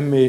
MA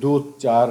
2-4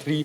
3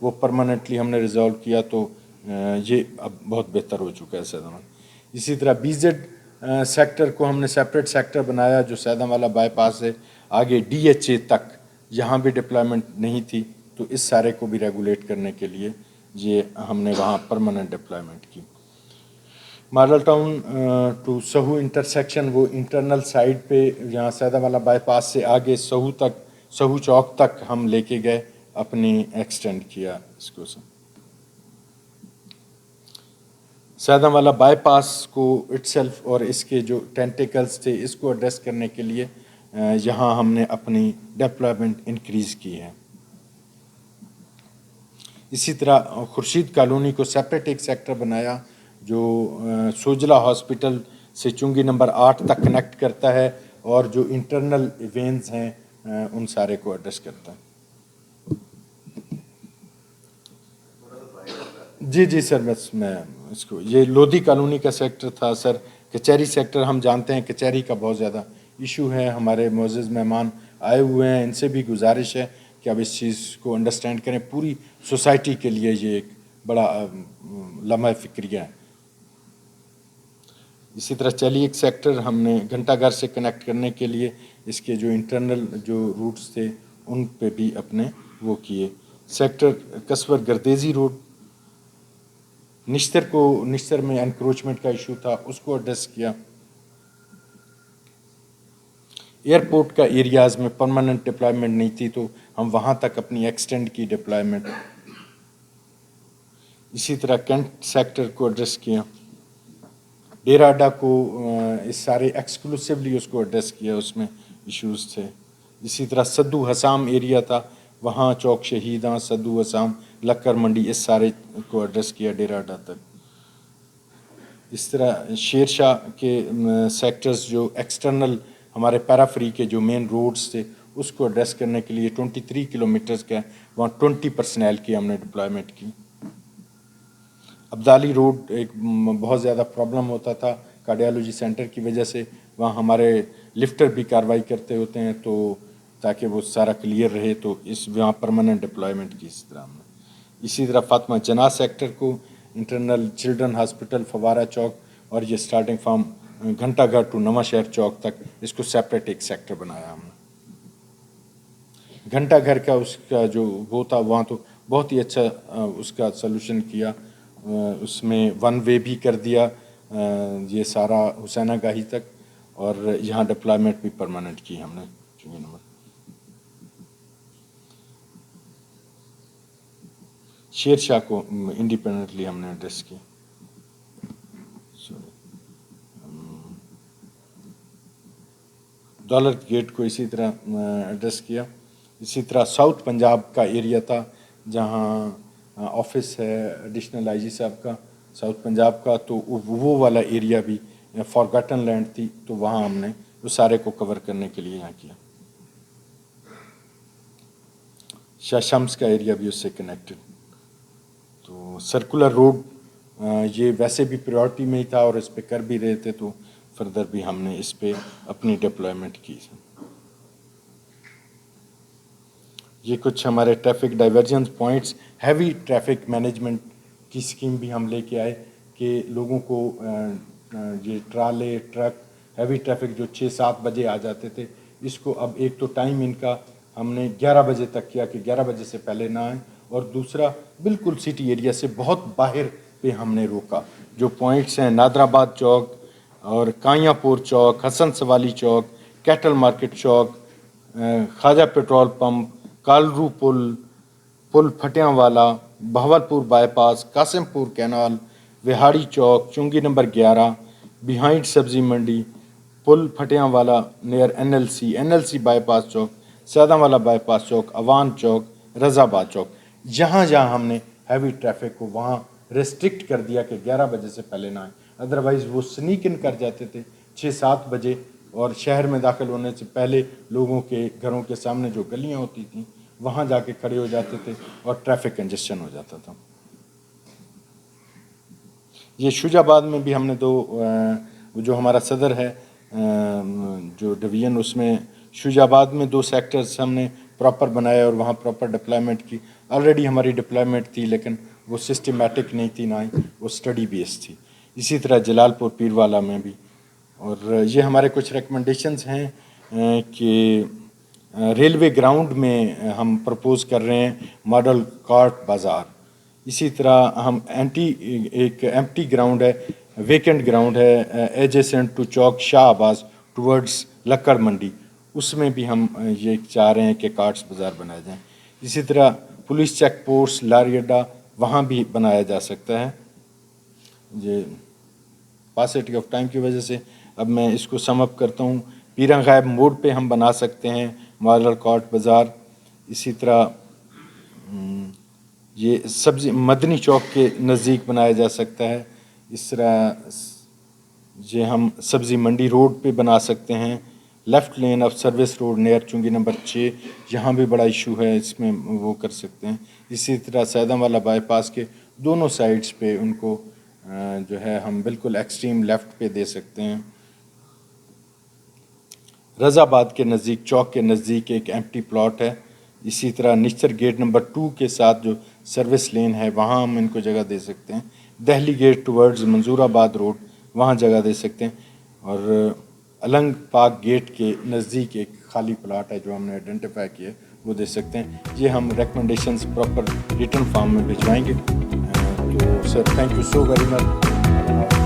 وہ permanently ہم نے ریزالو کیا، تو یہ اب بہت بہتر ہو چکا ہے سیدھا والا۔ اسی طرح بی زیڈ سیکٹر کو ہم نے سیپریٹ سیکٹر بنایا، جو سیدھا والا بائی پاس ہے آگے ڈی ایچ اے تک، جہاں بھی ڈپلائمنٹ نہیں تھی، تو اس سارے کو بھی ریگولیٹ کرنے کے لیے یہ ہم نے وہاں پرماننٹ ڈپلائمنٹ کی۔ ماڈل ٹاؤن ٹو سہو انٹرسیکشن، وہ انٹرنل سائڈ پہ جہاں سیدھا والا بائی پاس سے آگے سہو چوک تک ہم لے کے گئے، اپنی ایکسٹینڈ کیا اس کو۔ سیدھا والا بائی پاس کو اٹ سیلف اور اس کے جو ٹینٹیکلز تھے، اس کو ایڈریس کرنے کے لیے یہاں ہم نے اپنی ڈپلائمنٹ انکریز کی ہے۔ اسی طرح خورشید کالونی کو سیپریٹ ایک سیکٹر بنایا، جو سوجلا ہاسپٹل سے چنگی نمبر 8 تک کنیکٹ کرتا ہے، اور جو انٹرنل وینز ہیں ان سارے کو ایڈریس کرتا ہے۔ جی سر، بس میں اس کو، یہ لودھی کالونی کا سیکٹر تھا سر۔ کچہری سیکٹر ہم جانتے ہیں کچہری کا بہت زیادہ ایشو ہے، ہمارے معزز مہمان آئے ہوئے ہیں، ان سے بھی گزارش ہے کہ اب اس چیز کو انڈرسٹینڈ کریں، پوری سوسائٹی کے لیے یہ ایک بڑا لمحہ فکریہ ہے۔ اسی طرح چلی ایک سیکٹر ہم نے گھنٹہ گھر سے کنیکٹ کرنے کے لیے اس کے جو انٹرنل جو روٹس تھے ان پہ بھی اپنے وہ کیے۔ سیکٹر کسور گردیزی روڈ، نشتر میں انکروچمنٹ کا ایشو تھا، اس کو ایڈریس کیا۔ ایئرپورٹ کا ایریاز میں پرماننٹ ڈپلائمنٹ نہیں تھی، تو ہم وہاں تک اپنی ایکسٹینڈ کی ڈپلائمنٹ۔ اسی طرح کینٹ سیکٹر کو ایڈریس کیا۔ ڈیرہ اڈا کو اس سارے ایکسکلوسیولی اس کو ایڈریس کیا، اس میں ایشوز تھے۔ اسی طرح سدو حسام ایریا تھا، وہاں چوک شہیداں، سدو حسام، لکر منڈی، اس سارے کو ایڈریس کیا ڈیرہ اڈا تک۔ اس طرح شیر شاہ کے سیکٹرز جو ایکسٹرنل ہمارے پیرافری کے جو مین روڈز تھے، اس کو ایڈریس کرنے کے لیے 23 کلومیٹرز کا، وہاں 20 پرسنل کی ہم نے ڈپلائمنٹ کی۔ عبدالی روڈ ایک بہت زیادہ پرابلم ہوتا تھا کارڈیالوجی سینٹر کی وجہ سے، وہاں ہمارے لفٹر بھی کارروائی کرتے ہوتے ہیں، تو تاکہ وہ سارا کلیئر رہے، تو اس وہاں پرماننٹ ڈپلائمنٹ کی اس طرح ہم نے۔ اسی طرح فاطمہ جناح سیکٹر کو انٹرنل چلڈرن ہاسپٹل فوارہ چوک، اور یہ سٹارٹنگ فرام گھنٹہ گھر ٹو نواں شہر چوک تک، اس کو سیپریٹ ایک سیکٹر بنایا ہم نے۔ گھنٹہ گھر کا اس کا جو وہ تھا، وہاں تو بہت ہی اچھا اس کا سلوشن کیا، اس میں 1 وے بھی کر دیا یہ سارا حسینہ گاہی تک، اور یہاں ڈپلائمنٹ بھی پرماننٹ کی ہم نے چونکہ نمبر۔ شیر شاہ کو انڈیپینڈنٹلی ہم نے ایڈریس کی۔ دولت گیٹ کو اسی طرح ایڈریس کیا۔ اسی طرح ساؤتھ پنجاب کا ایریا تھا، جہاں آفس ہے ایڈیشنل آئی جی صاحب کا ساؤتھ پنجاب کا، تو وہ والا ایریا بھی فارگٹن لینڈ تھی، تو وہاں ہم نے اس سارے کو کور کرنے کے لیے یہاں کیا۔ شاہ شمس کا ایریا بھی اس سے کنیکٹڈ۔ تو سرکولر روڈ یہ ویسے بھی پریورٹی میں ہی تھا، اور اس پہ کر بھی رہے تھے، تو فردر بھی ہم نے اس پہ اپنی ڈپلائمنٹ کی۔ یہ کچھ ہمارے traffic divergence points, heavy traffic management کی اسکیم بھی ہم لے کے آئے، کہ لوگوں کو یہ ٹرالے ٹرک ہیوی ٹریفک جو 6-7 بجے آ جاتے تھے، اس کو اب ایک تو ٹائم ان کا ہم نے 11 بجے تک کیا کہ 11 بجے سے پہلے نہ آئیں، اور دوسرا بالکل سٹی ایریا سے بہت باہر پہ ہم نے روکا۔ جو پوائنٹس ہیں نادر آباد چوک اور کائیاں پور چوک، حسن سوالی چوک، کیٹل مارکیٹ چوک، خواجہ پیٹرول پمپ، کالرو پل پھٹیاں والا، بہاولپور بائی پاس، قاسم پور کینال، وہاڑی چوک، چنگی نمبر 11، بیہائنڈ سبزی منڈی، پل پھٹیاں والا near N L C bypass چوک، سیدھا والا بائی پاس چوک، اوان چوک، رضا آباد چوک، جہاں جہاں ہم نے ہیوی ٹریفک کو وہاں ریسٹرکٹ کر دیا کہ 11 بجے سے پہلے نہ آئیں، ادروائز وہ سنیک ان کر جاتے تھے 6-7 بجے، اور شہر میں داخل ہونے سے پہلے لوگوں کے گھروں کے سامنے جو گلیاں ہوتی تھیں وہاں جا کے کھڑے ہو جاتے تھے، اور ٹریفک کنجسشن ہو جاتا تھا۔ یہ شجاع آباد میں بھی ہم نے جو ہمارا صدر ہے جو ڈویژن، اس میں شجاع آباد میں 2 سیکٹرز ہم نے پراپر بنایا اور وہاں پراپر ڈپلائمنٹ کی. آلریڈی ہماری ڈپلائمنٹ تھی لیکن وہ سسٹمیٹک نہیں تھی، نہ ہی وہ اسٹڈی بیس تھی. اسی طرح جلال پور پیروالا میں بھی. اور یہ ہمارے کچھ ریکمنڈیشنز ہیں کہ ریلوے گراؤنڈ میں ہم پرپوز کر رہے ہیں ماڈل کارٹ بازار. اسی طرح ہم ایک ایمپٹی گراؤنڈ ہے، ویکنٹ گراؤنڈ ہے ایجیسنٹ ٹو چوک شاہ آباز ٹورڈز لکڑ منڈی، اس میں بھی ہم یہ چاہ رہے ہیں کہ کارٹس بازار بنائے جائیں. اسی طرح پولیس چیک پوسٹ لاری اڈا وہاں بھی بنایا جا سکتا ہے. یہ پاسٹی آف ٹائم کی وجہ سے اب میں اس کو سم اپ کرتا ہوں. پیرا غائب موڑ پہ ہم بنا سکتے ہیں ماڈل کارٹ بازار. اسی طرح یہ سبزی مدنی چوک کے نزدیک بنایا جا سکتا ہے. اس طرح یہ ہم سبزی منڈی روڈ پہ بنا سکتے ہیں. Left lane of service road near Chungi number 6 یہاں بھی بڑا ایشو ہے، اس میں وہ کر سکتے ہیں. اسی طرح سیدم والا بائی پاس کے دونوں سائڈز پہ ان کو جو ہے ہم بالکل ایکسٹریم لیفٹ پہ دے سکتے ہیں. رضا آباد کے نزدیک چوک کے نزدیک ایک ایمپٹی پلاٹ ہے. اسی طرح نشتر گیٹ نمبر 2 کے ساتھ جو سروس لین ہے وہاں ہم ان کو جگہ دے سکتے ہیں. دہلی گیٹ ٹورڈز منظور آباد روڈ وہاں جگہ دے سکتے ہیں. اور النگ پاک گیٹ کے نزدیک ایک خالی پلاٹ ہے جو ہم نے آئیڈینٹیفائی کیا وہ دے سکتے ہیں. یہ ہم ریکمنڈیشنز پراپر ریٹن فارم میں بھجوائیں گے. تو sir thank you so very much.